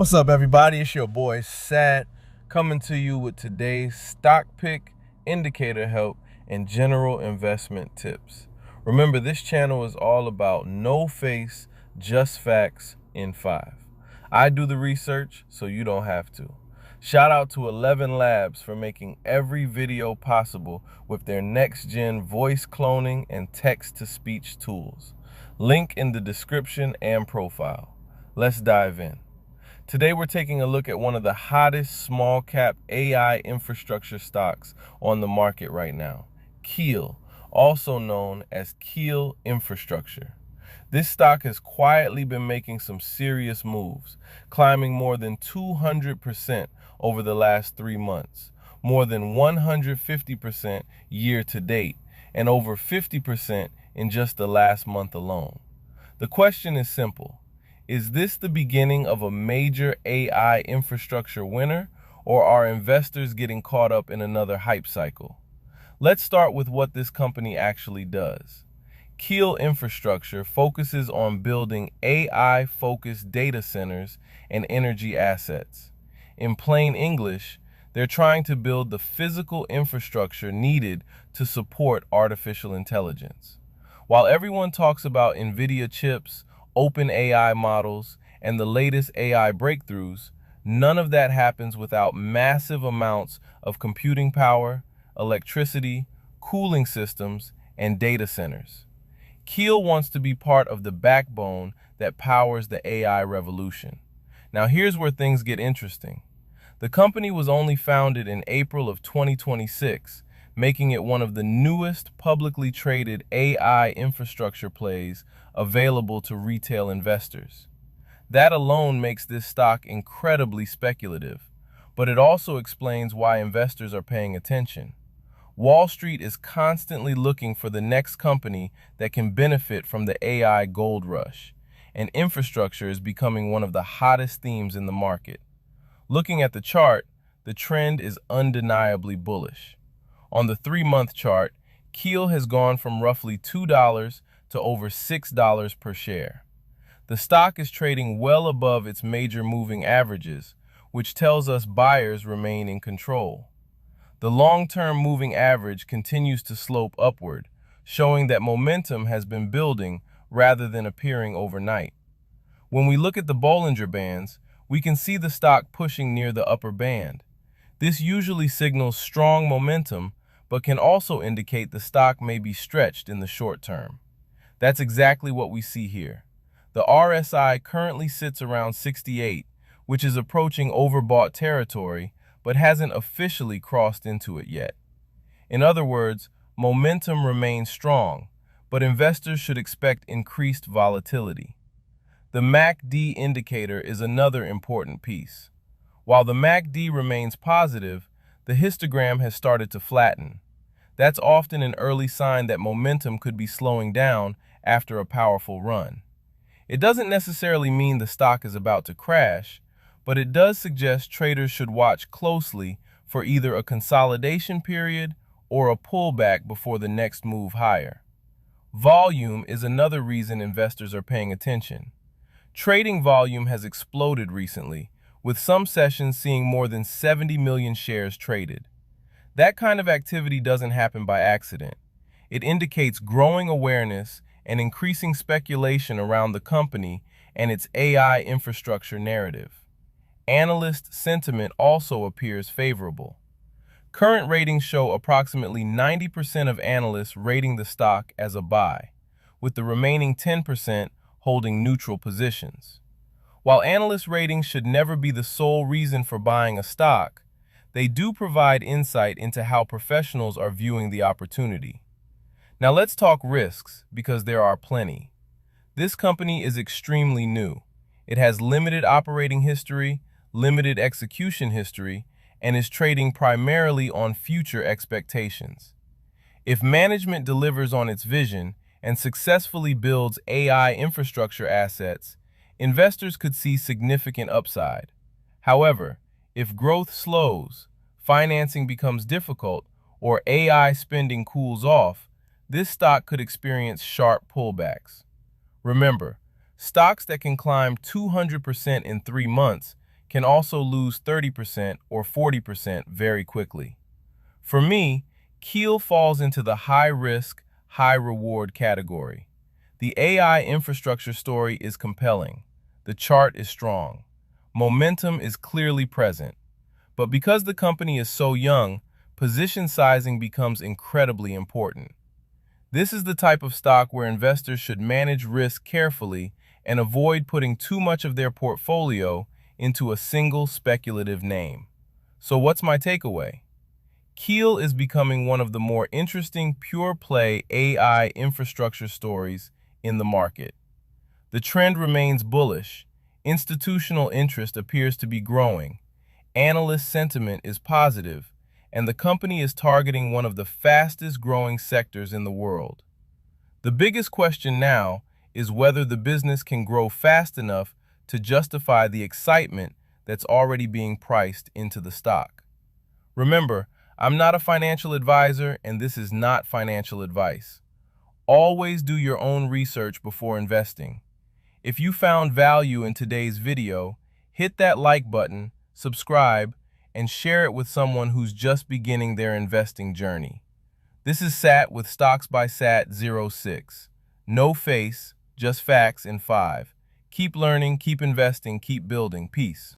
What's up, everybody? It's your boy Satt coming to you with today's stock pick, indicator help, and general investment tips. Remember, this channel is all about no face, just facts in 5. I do the research, so you don't have to. Shout out to 11 Labs for making every video possible with their next-gen voice cloning and text-to-speech tools. Link in the description and profile. Let's dive in. Today, we're taking a look at one of the hottest small cap AI infrastructure stocks on the market right now, Keel, also known as Keel Infrastructure. This stock has quietly been making some serious moves, climbing more than 200% over the last 3 months, more than 150% year to date, and over 50% in just the last month alone. The question is simple. Is this the beginning of a major AI infrastructure winner, or are investors getting caught up in another hype cycle? Let's start with what this company actually does. Keel Infrastructure focuses on building AI-focused data centers and energy assets. In plain English, they're trying to build the physical infrastructure needed to support artificial intelligence. While everyone talks about NVIDIA chips, open AI models, and the latest AI breakthroughs, none of that happens without massive amounts of computing power, electricity, cooling systems, and data centers. Keel wants to be part of the backbone that powers the AI revolution. Now here's where things get interesting. The company was only founded in April of 2026, making it one of the newest publicly traded AI infrastructure plays available to retail investors. That alone makes this stock incredibly speculative, but it also explains why investors are paying attention. Wall Street is constantly looking for the next company that can benefit from the AI gold rush, and infrastructure is becoming one of the hottest themes in the market. Looking at the chart, the trend is undeniably bullish. On the 3-month chart, Keel has gone from roughly $2 to over $6 per share. The stock is trading well above its major moving averages, which tells us buyers remain in control. The long-term moving average continues to slope upward, showing that momentum has been building rather than appearing overnight. When we look at the Bollinger Bands, we can see the stock pushing near the upper band. This usually signals strong momentum, but can also indicate the stock may be stretched in the short term. That's exactly what we see here. The RSI currently sits around 68, which is approaching overbought territory, but hasn't officially crossed into it yet. In other words, momentum remains strong, but investors should expect increased volatility. The MACD indicator is another important piece. While the MACD remains positive, the histogram has started to flatten. That's often an early sign that momentum could be slowing down after a powerful run. It doesn't necessarily mean the stock is about to crash, but it does suggest traders should watch closely for either a consolidation period or a pullback before the next move higher. Volume is another reason investors are paying attention. Trading volume has exploded recently, with some sessions seeing more than 70 million shares traded. That kind of activity doesn't happen by accident. It indicates growing awareness and increasing speculation around the company and its AI infrastructure narrative. Analyst sentiment also appears favorable. Current ratings show approximately 90% of analysts rating the stock as a buy, with the remaining 10% holding neutral positions. While analyst ratings should never be the sole reason for buying a stock, they do provide insight into how professionals are viewing the opportunity. Now let's talk risks, because there are plenty. This company is extremely new. It has limited operating history, limited execution history, and is trading primarily on future expectations. If management delivers on its vision and successfully builds AI infrastructure assets, investors could see significant upside. However, if growth slows, financing becomes difficult, or AI spending cools off, this stock could experience sharp pullbacks. Remember, stocks that can climb 200% in 3 months can also lose 30% or 40% very quickly. For me, Keel falls into the high-risk, high-reward category. The AI infrastructure story is compelling. The chart is strong. Momentum is clearly present. But because the company is so young, position sizing becomes incredibly important. This is the type of stock where investors should manage risk carefully and avoid putting too much of their portfolio into a single speculative name. So what's my takeaway? Keel is becoming one of the more interesting pure-play AI infrastructure stories in the market. The trend remains bullish. Institutional interest appears to be growing. Analyst sentiment is positive, and the company is targeting one of the fastest-growing sectors in the world. The biggest question now is whether the business can grow fast enough to justify the excitement that's already being priced into the stock. Remember, I'm not a financial advisor, and this is not financial advice. Always do your own research before investing. If you found value in today's video, hit that like button, subscribe, and share it with someone who's just beginning their investing journey. This is Satt with Stocks by Satt 06. No face, just facts in 5. Keep learning, keep investing, keep building. Peace.